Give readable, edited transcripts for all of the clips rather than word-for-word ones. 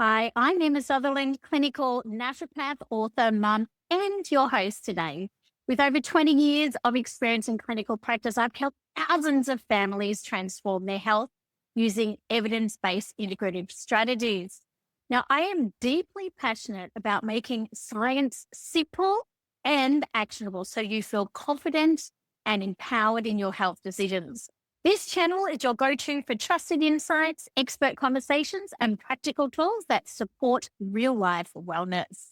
Hi, I'm Emma Sutherland, clinical naturopath, author, mum, and your host today. With over 20 years of experience in clinical practice, I've helped thousands of families transform their health using evidence-based integrative strategies. Now, I am deeply passionate about making science simple and actionable so you feel confident and empowered in your health decisions. This channel is your go-to for trusted insights, expert conversations, and practical tools that support real-life wellness.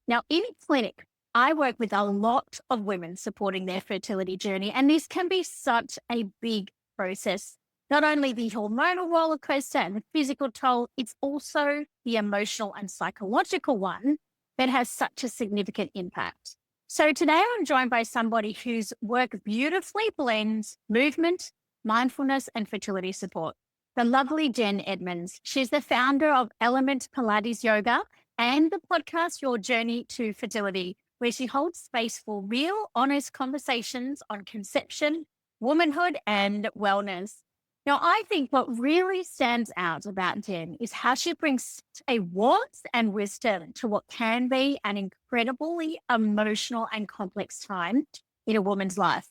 Now, in clinic, I work with a lot of women supporting their fertility journey, and this can be such a big process. Not only the hormonal roller coaster and the physical toll, it's also the emotional and psychological one that has such a significant impact. So today I'm joined by somebody whose work beautifully blends movement, mindfulness, and fertility support. The lovely Jen Edmonds. She's the founder of Element Pilates Yoga and the podcast Your Journey to Fertility, where she holds space for real, honest conversations on conception, womanhood, and wellness. Now, I think what really stands out about Jen is how she brings a warmth and wisdom to what can be an incredibly emotional and complex time in a woman's life.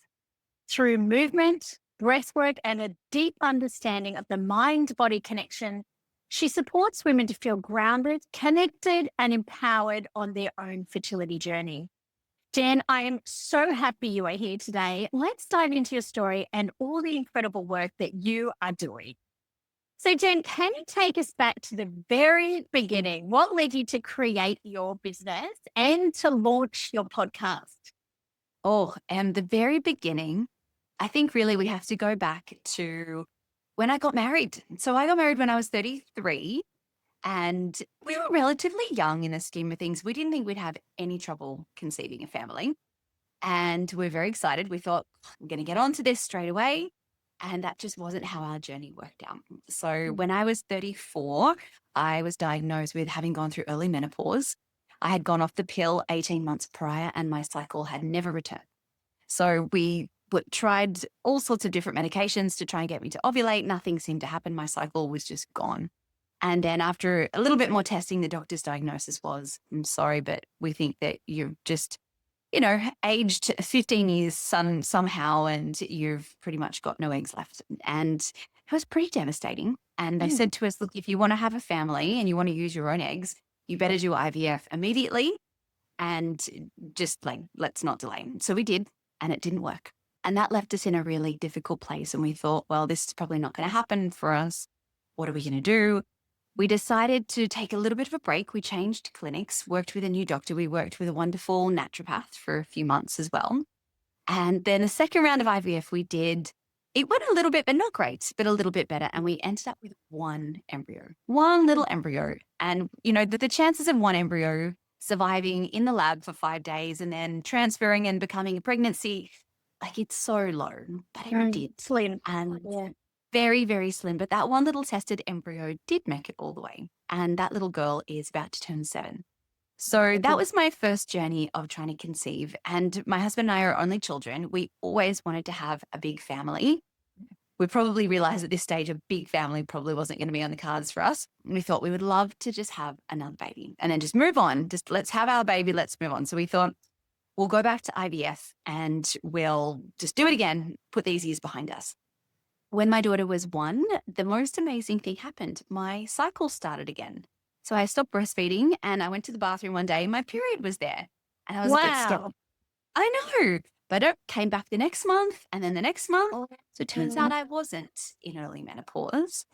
Through movement, breathwork, and a deep understanding of the mind-body connection, she supports women to feel grounded, connected, and empowered on their own fertility journey. Jen, I am so happy you are here today. Let's dive into your story and all the incredible work that you are doing. So, Jen, can you take us back to the very beginning? What led you to create your business and to launch your podcast? The very beginning, I think really we have to go back to when I got married. So I got married when I was 33 and we were relatively young in the scheme of things. We didn't think we'd have any trouble conceiving a family. And we're very excited. We thought, I'm going to get onto this straight away. And that just wasn't how our journey worked out. So when I was 34, I was diagnosed with having gone through early menopause. I had gone off the pill 18 months prior and my cycle had never returned. So we tried all sorts of different medications to try and get me to ovulate. Nothing seemed to happen. My cycle was just gone. And then after a little bit more testing, the doctor's diagnosis was, I'm sorry, but we think that you've just, aged 15 years somehow and you've pretty much got no eggs left. And it was pretty devastating. And they said to us, look, if you want to have a family and you want to use your own eggs, you better do IVF immediately and just let's not delay. So we did, and it didn't work. And that left us in a really difficult place. And we thought, well, this is probably not going to happen for us. What are we going to do? We decided to take a little bit of a break. We changed clinics, worked with a new doctor. We worked with a wonderful naturopath for a few months as well. And then the second round of IVF we did, it went a little bit, but not great, but a little bit better. And we ended up with one little embryo. And, the chances of one embryo surviving in the lab for 5 days and then transferring and becoming a pregnancy, it's so low, but it did. Slim. And Yeah. very, very slim. But that one little tested embryo did make it all the way. And that little girl is about to turn 7. So that was my first journey of trying to conceive. And my husband and I are only children. We always wanted to have a big family. We probably realized at this stage a big family probably wasn't going to be on the cards for us. We thought we would love to just have another baby and then just move on. Just let's have our baby. Let's move on. So we thought we'll go back to IVF and we'll just do it again, put these years behind us. When my daughter was 1, the most amazing thing happened. My cycle started again. So I stopped breastfeeding and I went to the bathroom one day and my period was there. And I was a bit stopped. I know, but it came back the next month and then the next month. So it turns out I wasn't in early menopause.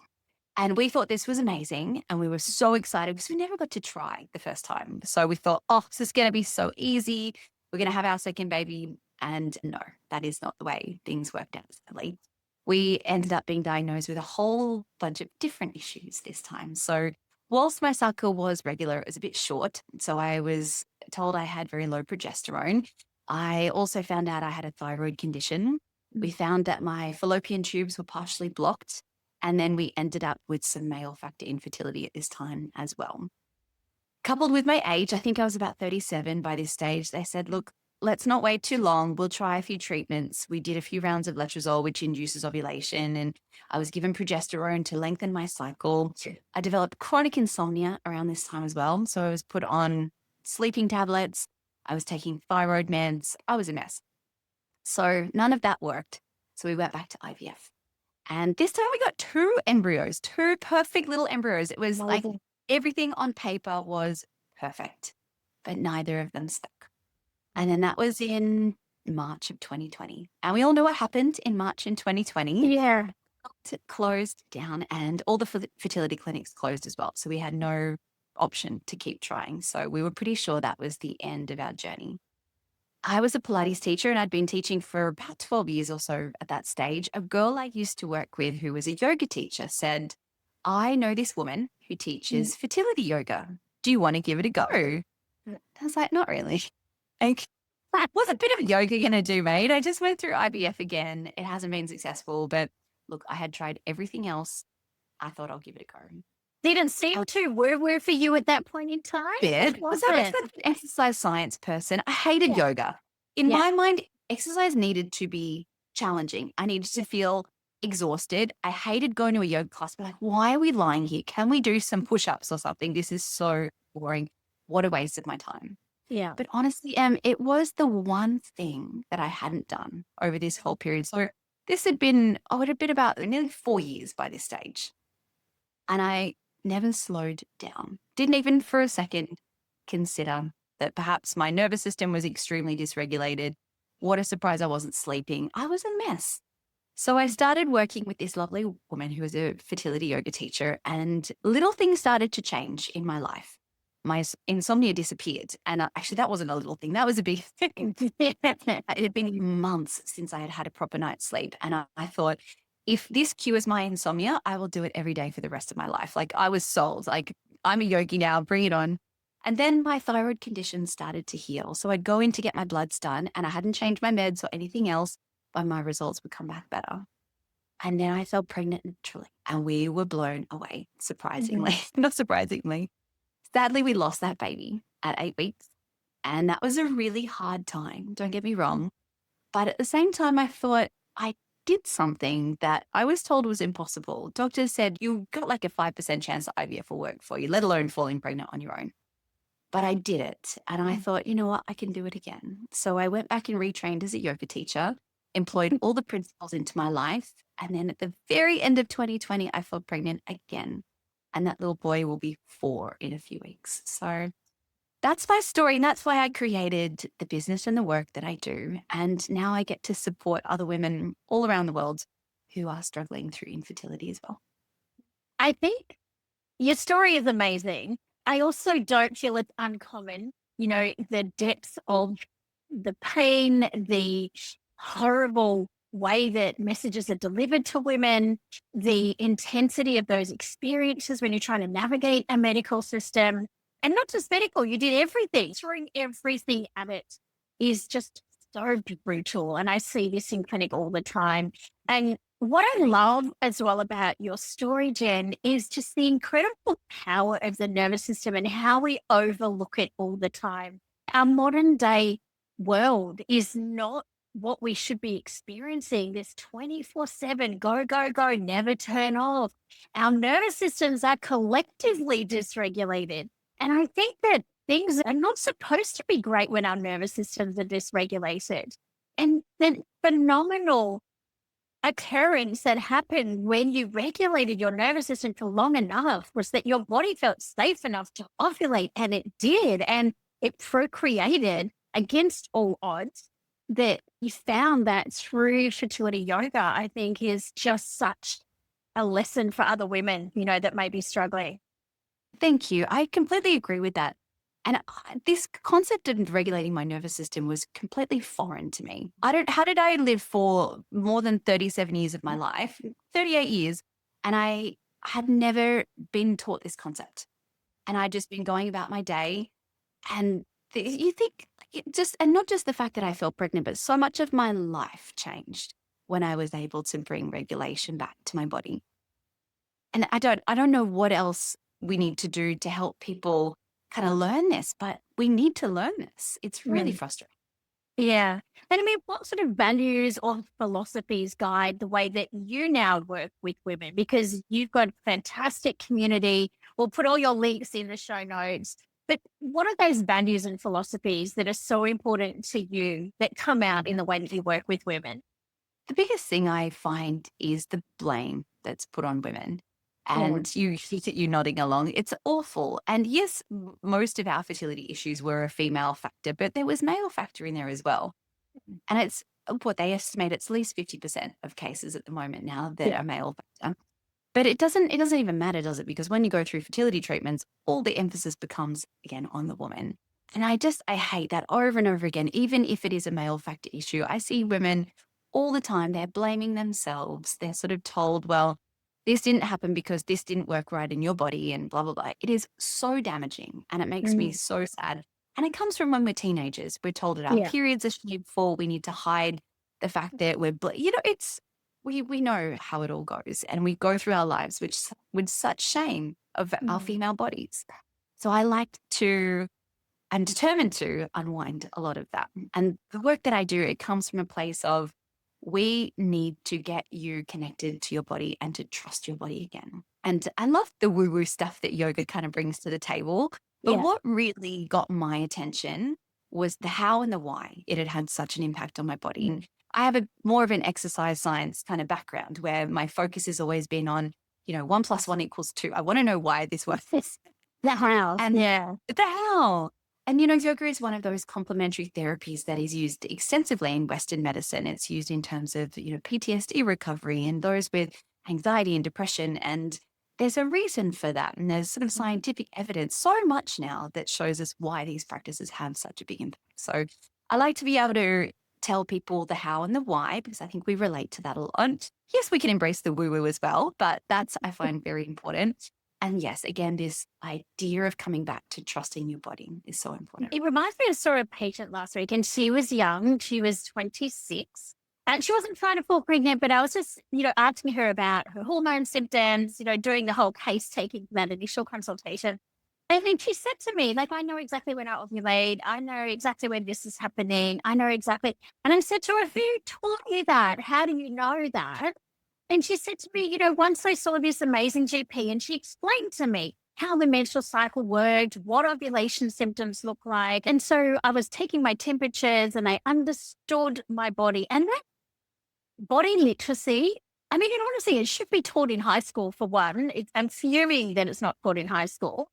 And we thought this was amazing. And we were so excited because we never got to try the first time. So we thought, this is going to be so easy. We're going to have our second baby. And no, that is not the way things worked out, sadly. We ended up being diagnosed with a whole bunch of different issues this time. So whilst my cycle was regular, it was a bit short. So I was told I had very low progesterone. I also found out I had a thyroid condition. We found that my fallopian tubes were partially blocked. And then we ended up with some male factor infertility at this time as well. Coupled with my age, I think I was about 37 by this stage, they said, look, let's not wait too long. We'll try a few treatments. We did a few rounds of letrozole, which induces ovulation, and I was given progesterone to lengthen my cycle. I developed chronic insomnia around this time as well. So I was put on sleeping tablets. I was taking thyroid meds. I was a mess. So none of that worked. So we went back to IVF. And this time we got 2 embryos, 2 perfect little embryos. It was like Amazing. everything on paper was perfect, but neither of them stuck. And then that was in March of 2020. And we all know what happened in March in 2020. Yeah. It closed down and all the fertility clinics closed as well. So we had no option to keep trying. So we were pretty sure that was the end of our journey. I was a Pilates teacher and I'd been teaching for about 12 years or so at that stage. A girl I used to work with who was a yoga teacher said, I know this woman who teaches fertility yoga. Do you want to give it a go? I was like, not really. Like, what's a bit of yoga going to do, mate? I just went through IVF again. It hasn't been successful, but look, I had tried everything else. I thought I'll give it a go. Didn't seem to woo for you at that point in time. Bit. Was I was it? an exercise science person. I hated yoga. In Yeah. my mind, exercise needed to be challenging. I needed to feel exhausted. I hated going to a yoga class, but like, why are we lying here? Can we do some push-ups or something? This is so boring. What a waste of my time. Yeah. But honestly, it was the one thing that I hadn't done over this whole period. So this had been, it had been about nearly 4 years by this stage. And I never slowed down. Didn't even for a second consider that perhaps my nervous system was extremely dysregulated. What a surprise I wasn't sleeping. I was a mess. So I started working with this lovely woman who was a fertility yoga teacher, and little things started to change in my life. My insomnia disappeared. And actually, that wasn't a little thing. That was a big thing. It had been months since I had had a proper night's sleep. And I thought, if this cures my insomnia, I will do it every day for the rest of my life. Like, I was sold. Like, I'm a yogi now, bring it on. And then my thyroid condition started to heal. So I'd go in to get my bloods done, and I hadn't changed my meds or anything else, but my results would come back better. And then I fell pregnant naturally, and we were blown away, surprisingly. Not surprisingly. Sadly, we lost that baby at 8 weeks. And that was a really hard time. Don't get me wrong. But at the same time, I thought I did something that I was told was impossible. Doctors said, you've got like a 5% chance that IVF will work for you, let alone falling pregnant on your own. But I did it. And I thought, you know what, I can do it again. So I went back and retrained as a yoga teacher, employed all the principles into my life. And then at the very end of 2020, I fell pregnant again. And that little boy will be 4 in a few weeks. So that's my story. And that's why I created the business and the work that I do. And now I get to support other women all around the world who are struggling through infertility as well. I think your story is amazing. I also don't feel it's uncommon, the depths of the pain, the horrible way that messages are delivered to women, the intensity of those experiences when you're trying to navigate a medical system. And not just medical, you did everything, throwing everything at it is just so brutal. And I see this in clinic all the time. And what I love as well about your story, Jen, is just the incredible power of the nervous system and how we overlook it all the time. Our modern day world is not what we should be experiencing, this 24/7 go, go, go, never turn off. Our nervous systems are collectively dysregulated. And I think that things are not supposed to be great when our nervous systems are dysregulated. And the phenomenal occurrence that happened when you regulated your nervous system for long enough was that your body felt safe enough to ovulate, and it did. And it procreated against all odds. That you found that through fertility yoga, I think is just such a lesson for other women, that may be struggling. Thank you. I completely agree with that. And this concept of regulating my nervous system was completely foreign to me. How did I live for more than 37 years of my life, 38 years, and I had never been taught this concept. And I'd just been going about my day. And you think and not just the fact that I felt pregnant, but so much of my life changed when I was able to bring regulation back to my body. And I don't know what else we need to do to help people kind of learn this, but we need to learn this. It's really frustrating. Yeah. And I mean, what sort of values or philosophies guide the way that you now work with women? Because you've got a fantastic community. We'll put all your links in the show notes. But what are those values and philosophies that are so important to you that come out in the way that you work with women? The biggest thing I find is the blame that's put on women. Mm. And you nodding along. It's awful. And yes, most of our fertility issues were a female factor, but there was male factor in there as well. And it's what they estimate it's at least 50% of cases at the moment now that Yeah. are male factor. But it doesn't even matter, does it? Because when you go through fertility treatments, all the emphasis becomes again on the woman. And I hate that over and over again, even if it is a male factor issue. I see women all the time, they're blaming themselves. They're sort of told, well, this didn't happen because this didn't work right in your body and blah, blah, blah. It is so damaging and it makes me Mm. so sad. And it comes from when we're teenagers. We're told that our Yeah. periods are shameful. We need to hide the fact that it's we know how it all goes, and we go through our lives with such shame of our Mm. female bodies. So I'm determined to unwind a lot of that. And the work that I do, it comes from a place of we need to get you connected to your body and to trust your body again. And I love the woo woo stuff that yoga kind of brings to the table. But Yeah. what really got my attention was the how and the why it had had such an impact on my body. And I have a more of an exercise science kind of background where my focus has always been on, 1 + 1 = 2. I want to know why this works. The house. And Yeah. the how. And, yoga is one of those complementary therapies that is used extensively in Western medicine. It's used in terms of, PTSD recovery and those with anxiety and depression. And there's a reason for that. And there's sort of scientific evidence so much now that shows us why these practices have such a big impact. So I like to be able to tell people the how and the why, because I think we relate to that a lot. Yes, we can embrace the woo woo as well, but that's, I find, very important. And yes, again, this idea of coming back to trusting your body is so important. It reminds me, I saw a patient last week and she was young. She was 26 and she wasn't trying to fall pregnant, but I was just, asking her about her hormone symptoms, doing the whole case taking that initial consultation. And then she said to me, like, I know exactly when I ovulate. I know exactly when this is happening. I know exactly. And I said to her, who taught you that? How do you know that? And she said to me, once I saw this amazing GP and she explained to me how the menstrual cycle worked, what ovulation symptoms look like. And so I was taking my temperatures and I understood my body. And that body literacy, I mean, and honestly, it should be taught in high school for one. I'm fuming that it's not taught in high school,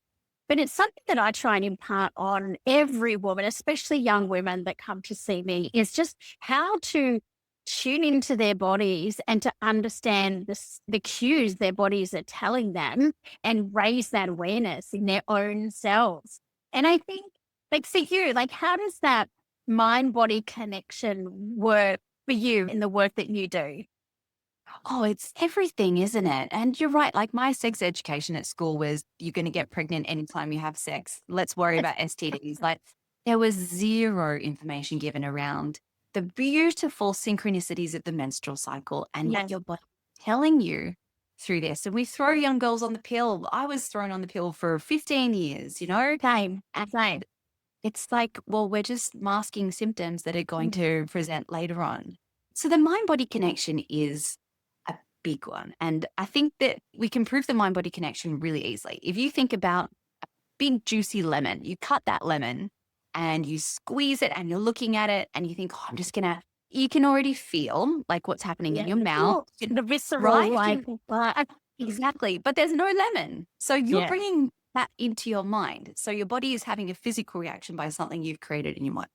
but it's something that I try and impart on every woman, especially young women that come to see me, is just how to tune into their bodies and to understand the cues their bodies are telling them and raise that awareness in their own selves. And I think, like, for you, like, how does that mind body connection work for you in the work that you do? Oh, it's everything, isn't it? And you're right. Like my sex education at school was you're going to get pregnant anytime you have sex. Let's worry about STDs. Like there was zero information given around the beautiful synchronicities of the menstrual cycle and Yes. your body telling you through this. And we throw young girls on the pill. I was thrown on the pill for 15 years. Same. And Same. it's like, well, we're just masking symptoms that are going Mm. to present later on. So the mind body connection is a big one. And I think that we can prove the mind body connection really easily. If you think about a big, juicy lemon, you cut that lemon and you squeeze it and you're looking at it and you think, oh, you can already feel like what's happening in Yeah. your mouth, The visceral, right? like, Exactly. But there's no lemon. So you're yeah. bringing that into your mind. So your body is having a physical reaction by something you've created in your mind.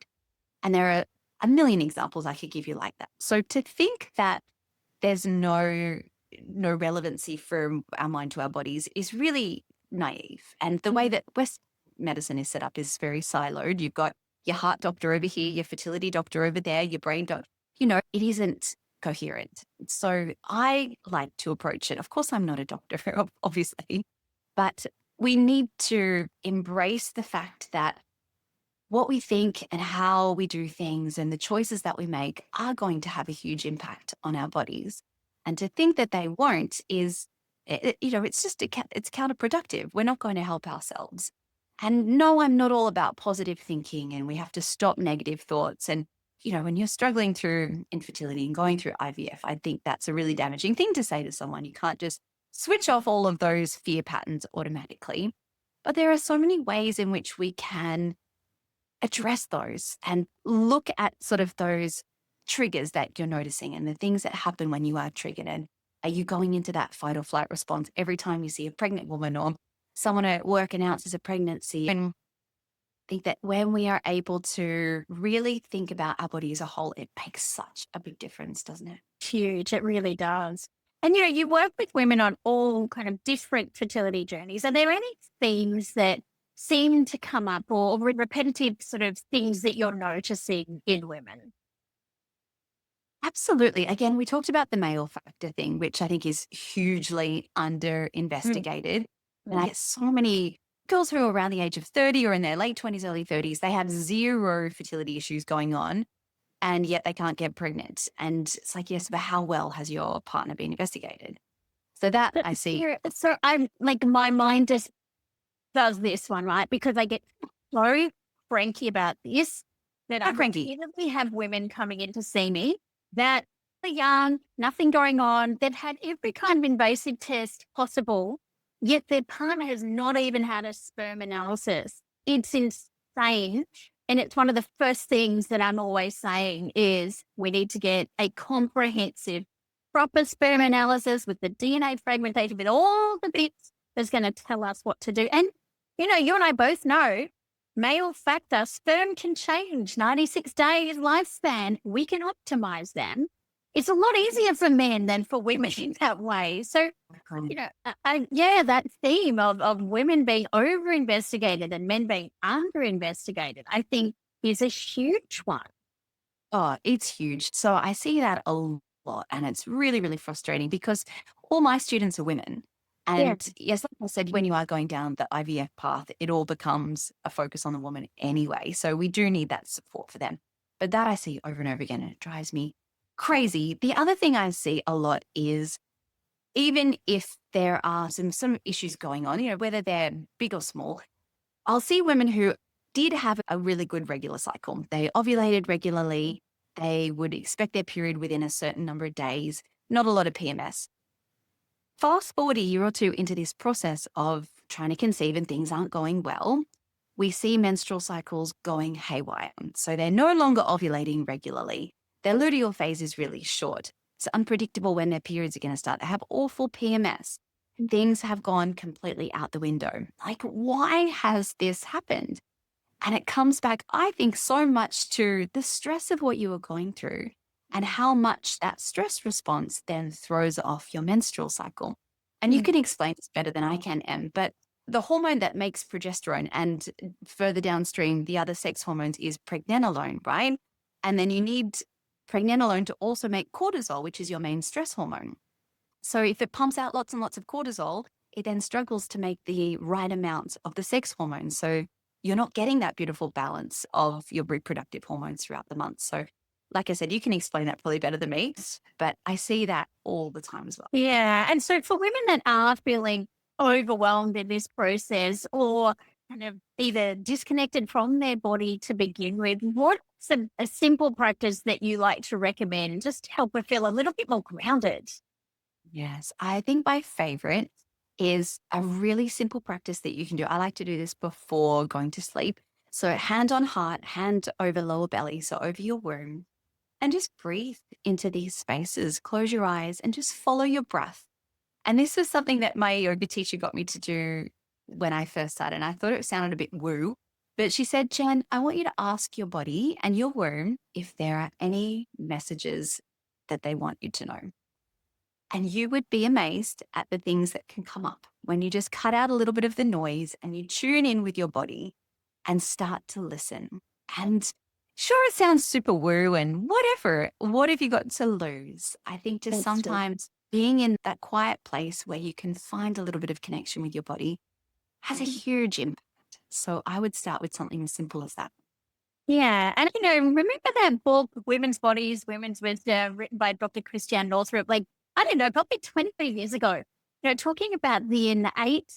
And there are a million examples I could give you like that. So to think that there's no relevancy from our mind to our bodies is really naive. And the way that West medicine is set up is very siloed. You've got your heart doctor over here, your fertility doctor over there, your brain doctor. It isn't coherent. So I like to approach it. Of course, I'm not a doctor, obviously, but we need to embrace the fact that what we think and how we do things and the choices that we make are going to have a huge impact on our bodies. And to think that they won't is, it's just, it's counterproductive. We're not going to help ourselves. And no, I'm not all about positive thinking and we have to stop negative thoughts. And when you're struggling through infertility and going through IVF, I think that's a really damaging thing to say to someone. You can't just switch off all of those fear patterns automatically. But there are so many ways in which we can address those and look at sort of those triggers that you're noticing and the things that happen when you are triggered. And are you going into that fight or flight response every time you see a pregnant woman or someone at work announces a pregnancy? And I think that when we are able to really think about our body as a whole, it makes such a big difference, doesn't it? Huge. It really does. And, you work with women on all kind of different fertility journeys. Are there any themes that seem to come up or repetitive sort of things that you're noticing in women? Absolutely. Again, we talked about the male factor thing, which I think is hugely under Mm. investigated. And I get so many girls who are around the age of 30 or in their late 20s, early 30s, they have zero fertility issues going on, and yet they can't get pregnant. And it's like, yes, but how well has your partner been investigated? So that But I see. so I'm like, my mind just does this one, right? Because I get so cranky about this that I How cranky. repeatedly have women coming in to see me that are young, nothing going on. They've had every kind of invasive test possible, yet their partner has not even had a sperm analysis. It's insane. And it's one of the first things that I'm always saying is we need to get a comprehensive, proper sperm analysis with the DNA fragmentation, with all the bits that's going to tell us what to do. And you and I both know male factor, sperm can change 96 days lifespan. We can optimize them. It's a lot easier for men than for women in that way. So, yeah, that theme of women being over investigated and men being under investigated, I think is a huge one. Oh, it's huge. So I see that a lot, and it's really, really frustrating because all my students are women. Yeah. And yes, like I said, when you are going down the IVF path, it all becomes a focus on the woman anyway. So we do need that support for them. But that I see over and over again, and it drives me crazy. The other thing I see a lot is even if there are some issues going on, whether they're big or small, I'll see women who did have a really good regular cycle. They ovulated regularly. They would expect their period within a certain number of days, not a lot of PMS. Fast forward a year or two into this process of trying to conceive and things aren't going well, we see menstrual cycles going haywire. So they're no longer ovulating regularly. Their luteal phase is really short. It's unpredictable when their periods are going to start. They have awful PMS. Things have gone completely out the window. Like, why has this happened? And it comes back, I think, so much to the stress of what you were going through and how much that stress response then throws off your menstrual cycle. And you Mm. can explain this better than I can, Em, but the hormone that makes progesterone and further downstream, the other sex hormones is pregnenolone, right? And then you need pregnenolone to also make cortisol, which is your main stress hormone. So if it pumps out lots and lots of cortisol, it then struggles to make the right amount of the sex hormones. So you're not getting that beautiful balance of your reproductive hormones throughout the month. So like I said, you can explain that probably better than me, but I see that all the time as well. Yeah. And so for women that are feeling overwhelmed in this process or kind of either disconnected from their body to begin with, what's a simple practice that you like to recommend just to help her feel a little bit more grounded? Yes, I think my favorite is a really simple practice that you can do. I like to do this before going to sleep. So hand on heart, hand over lower belly, so over your womb, and just breathe into these spaces. Close your eyes and just follow your breath. And this is something that my yoga teacher got me to do when I first started. And I thought it sounded a bit woo, but she said, Jen, I want you to ask your body and your womb if there are any messages that they want you to know. And you would be amazed at the things that can come up when you just cut out a little bit of the noise and you tune in with your body and start to listen. And sure, it sounds super woo and whatever. What have you got to lose? I think just That's true. sometimes being in that quiet place where you can find a little bit of connection with your body has a huge impact. So I would start with something as simple as that. Yeah. And, remember that book, Women's Bodies, Women's Wisdom, written by Dr. Christiane Northrup, like, I don't know, probably 25 years ago, talking about the innate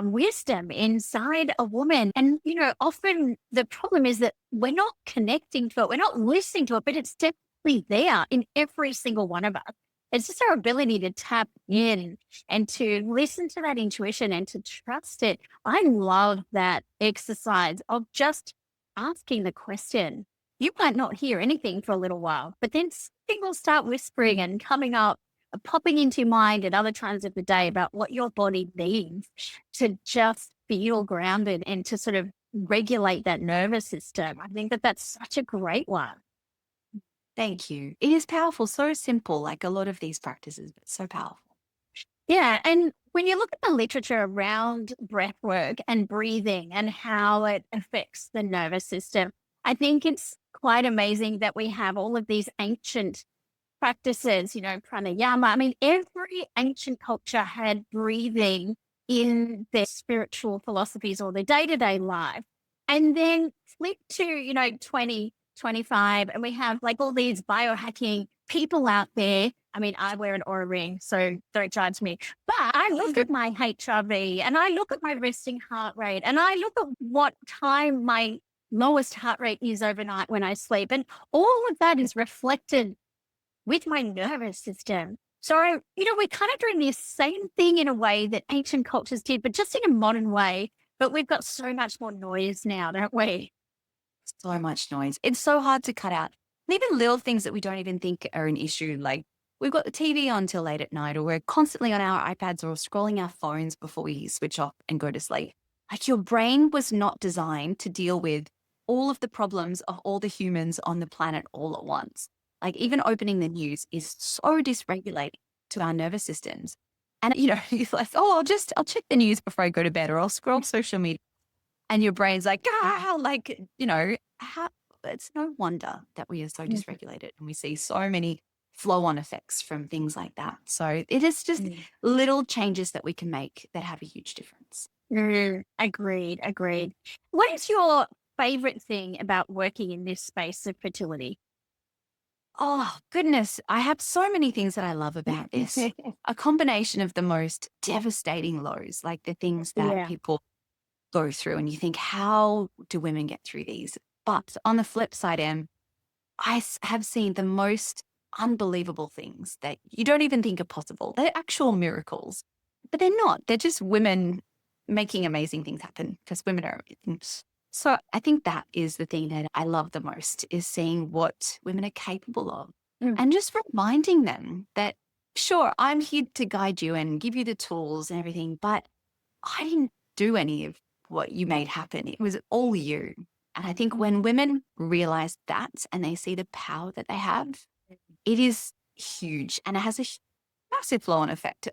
wisdom inside a woman. And, often the problem is that we're not connecting to it. We're not listening to it, but it's definitely there in every single one of us. It's just our ability to tap in and to listen to that intuition and to trust it. I love that exercise of just asking the question. You might not hear anything for a little while, but then something will start whispering and coming up, popping into your mind at other times of the day about what your body needs to just feel grounded and to sort of regulate that nervous system. I think that that's such a great one. Thank you. It is powerful, so simple, like a lot of these practices, but so powerful. Yeah. And when you look at the literature around breath work and breathing and how it affects the nervous system, I think it's quite amazing that we have all of these ancient practices, pranayama. I mean, every ancient culture had breathing in their spiritual philosophies or their day to day life. And then flip to, 2025, and we have like all these biohacking people out there. I mean, I wear an Aura ring, so don't judge me. But I look at my HRV and I look at my resting heart rate and I look at what time my lowest heart rate is overnight when I sleep. And all of that is reflected with my nervous system. So, we're kind of doing this same thing in a way that ancient cultures did, but just in a modern way. But we've got so much more noise now, don't we? So much noise. It's so hard to cut out. And even little things that we don't even think are an issue, like we've got the TV on till late at night, or we're constantly on our iPads or scrolling our phones before we switch off and go to sleep. Like your brain was not designed to deal with all of the problems of all the humans on the planet all at once. Like even opening the news is so dysregulating to our nervous systems. And, it's like, oh, I'll check the news before I go to bed, or I'll scroll social media. And your brain's like, it's no wonder that we are so dysregulated and we see so many flow on effects from things like that. So it is just little changes that we can make that have a huge difference. Agreed. Agreed. What is your favorite thing about working in this space of fertility? Oh, goodness. I have so many things that I love about this. A combination of the most devastating lows, like the things that Yeah. people go through, and you think, how do women get through these? But on the flip side, have seen the most unbelievable things that you don't even think are possible. They're actual miracles, but they're not. They're just women making amazing things happen because women are amazing. So I think that is the thing that I love the most, is seeing what women are capable of and just reminding them that, sure, I'm here to guide you and give you the tools and everything, but I didn't do any of what you made happen. It was all you. And I think when women realize that and they see the power that they have, it is huge. And it has a massive flow on effect,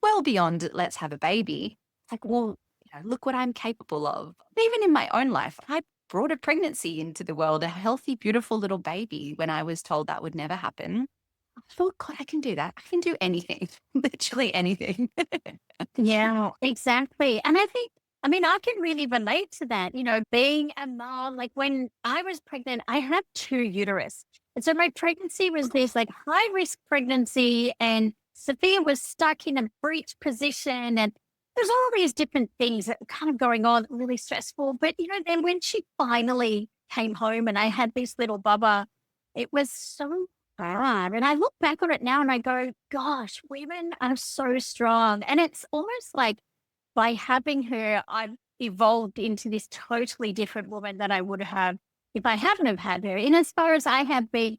well beyond let's have a baby. It's like, well, look what I'm capable of. Even in my own life, I brought a pregnancy into the world, a healthy, beautiful little baby, when I was told that would never happen. I thought, God, I can do that. I can do anything, literally anything. Yeah, exactly. And I can really relate to that, being a mom. Like when I was pregnant, I had two uterus. And so my pregnancy was this like high risk pregnancy, and Sophia was stuck in a breech position. And there's all these different things that were kind of going on, really stressful. But, then when she finally came home and I had this little bubba, it was so hard. And I look back on it now and I go, gosh, women are so strong. And it's almost like by having her, I've evolved into this totally different woman that I would have if I hadn't have had her. In as far as I have been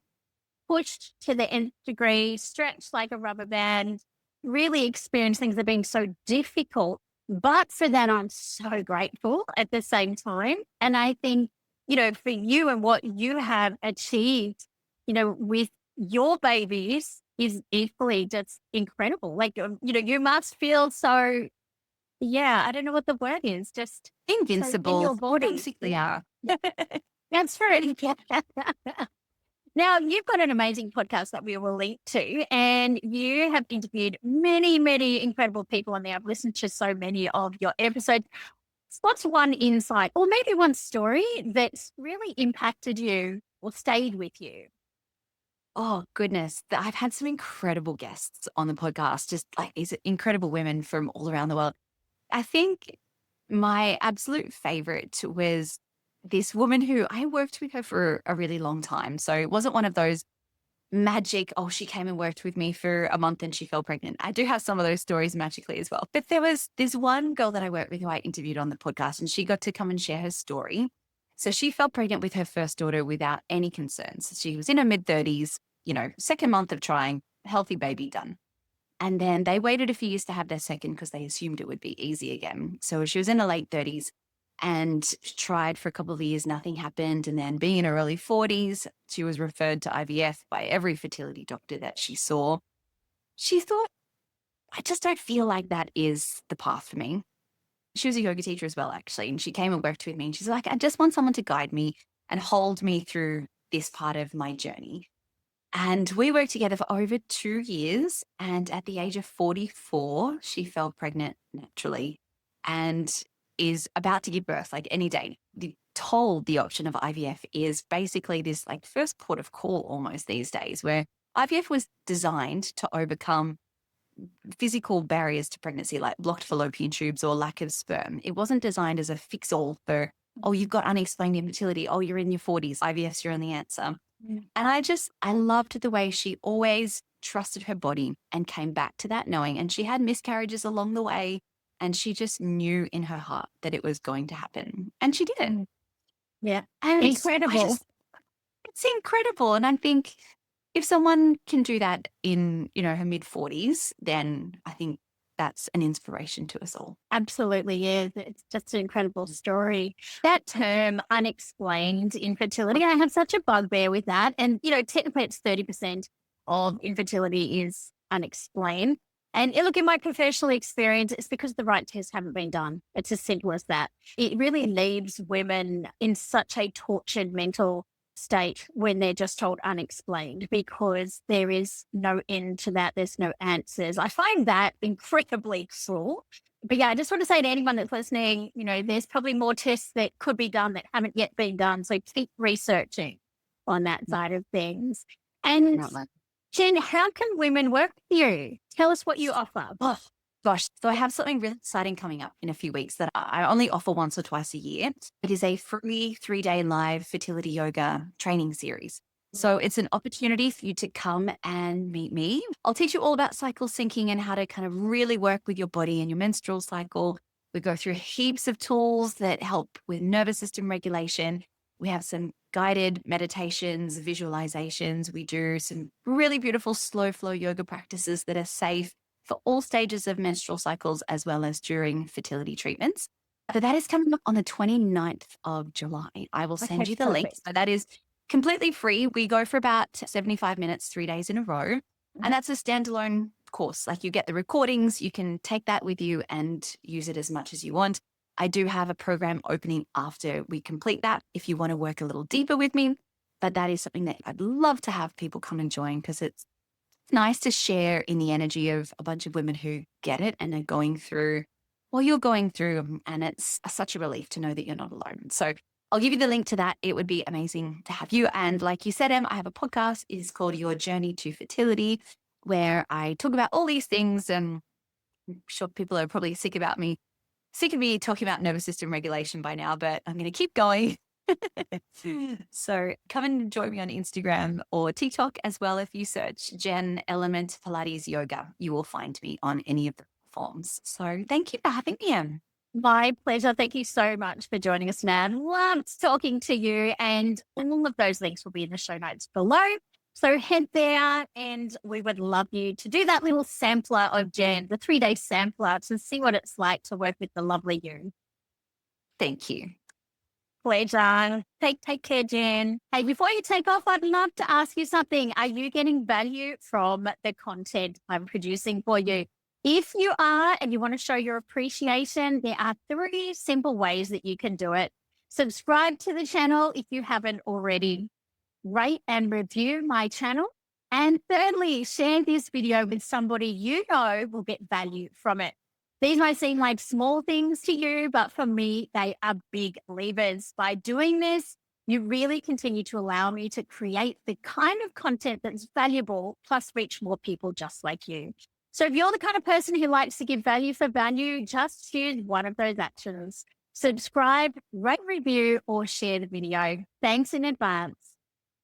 pushed to the nth degree, stretched like a rubber band, really experienced things that have been so difficult. But for that, I'm so grateful at the same time. And I think, for you and what you have achieved, with your babies is equally just incredible. Like, you must feel so, yeah, I don't know what the word is, just so in Invincible. your body. Basically are. That's right. Now, you've got an amazing podcast that we will link to, and you have interviewed many, many incredible people on there. I've listened to so many of your episodes. What's one insight or maybe one story that's really impacted you or stayed with you? Oh, goodness. I've had some incredible guests on the podcast, just like these incredible women from all around the world. I think my absolute favorite was this woman who I worked with her for a really long time. So it wasn't one of those magic, oh, she came and worked with me for a month and she fell pregnant. I do have some of those stories magically as well. But there was this one girl that I worked with who I interviewed on the podcast, and she got to come and share her story. So she fell pregnant with her first daughter without any concerns. She was in her mid-30s, second month of trying, healthy baby done. And then they waited a few years to have their second because they assumed it would be easy again. So she was in her late 30s and tried for a couple of years, nothing happened. And then being in her early 40s, she was referred to IVF by every fertility doctor that she saw. She thought, I just don't feel like that is the path for me. She was a yoga teacher as well, actually. And she came and worked with me. And she's like, I just want someone to guide me and hold me through this part of my journey. And we worked together for over 2 years. And at the age of 44, she fell pregnant naturally and is about to give birth like any day. Told the option of IVF is basically this like first port of call almost these days, where IVF was designed to overcome physical barriers to pregnancy, like blocked fallopian tubes or lack of sperm. It wasn't designed as a fix-all for, oh, you've got unexplained infertility. Oh, you're in your 40s. IVF's your only answer. And I loved the way she always trusted her body and came back to that knowing. And she had miscarriages along the way. And she just knew in her heart that it was going to happen. And she did it. Yeah. And Incredible. it's incredible. And I think if someone can do that in, her mid-40s, then I think that's an inspiration to us all. Absolutely is. It's just an incredible story. That term, unexplained infertility, I have such a bugbear with that. And, technically it's 30% of infertility is unexplained. And look, in my professional experience, it's because the right tests haven't been done. It's as simple as that. It really leaves women in such a tortured mental state when they're just told unexplained, because there is no end to that. There's no answers. I find that incredibly cruel. But yeah, I just want to say to anyone that's listening, there's probably more tests that could be done that haven't yet been done. So keep researching on that side of things. And Jen, how can women work with you? Tell us what you offer. Oh, gosh. So I have something really exciting coming up in a few weeks that I only offer once or twice a year. It is a free 3-day live fertility yoga training series. So it's an opportunity for you to come and meet me. I'll teach you all about cycle syncing and how to kind of really work with your body and your menstrual cycle. We go through heaps of tools that help with nervous system regulation. We have some guided meditations, visualizations. We do some really beautiful slow flow yoga practices that are safe for all stages of menstrual cycles, as well as during fertility treatments. So that is coming up on the 29th of July. I will send you the link. So that is completely free. We go for about 75 minutes, 3 days in a row. And that's a standalone course. Like, you get the recordings, you can take that with you and use it as much as you want. I do have a program opening after we complete that if you want to work a little deeper with me. But that is something that I'd love to have people come and join, because it's nice to share in the energy of a bunch of women who get it and are going through what you're going through. And it's such a relief to know that you're not alone. So I'll give you the link to that. It would be amazing to have you. And like you said, Em, I have a podcast. It's called Your Journey to Fertility, where I talk about all these things. And I'm sure people are probably sick of me talking about nervous system regulation by now, but I'm going to keep going. So come and join me on Instagram or TikTok as well. If you search Jen Element Pilates Yoga, you will find me on any of the platforms. So thank you for having me, Em. My pleasure. Thank you so much for joining us, Nan. Loved talking to you. And all of those links will be in the show notes below. So head there, and we would love you to do that little sampler of Jen, the 3-day sampler, to see what it's like to work with the lovely you. Thank you. Pleasure. Take care, Jen. Hey, before you take off, I'd love to ask you something. Are you getting value from the content I'm producing for you? If you are, and you want to show your appreciation, there are 3 simple ways that you can do it. Subscribe to the channel if you haven't already. Rate and review my channel. And thirdly, share this video with somebody you know will get value from it. These might seem like small things to you, but for me, they are big levers. By doing this, you really continue to allow me to create the kind of content that's valuable, plus reach more people just like you. So if you're the kind of person who likes to give value for value, just choose one of those actions. Subscribe, rate, review, or share the video. Thanks in advance.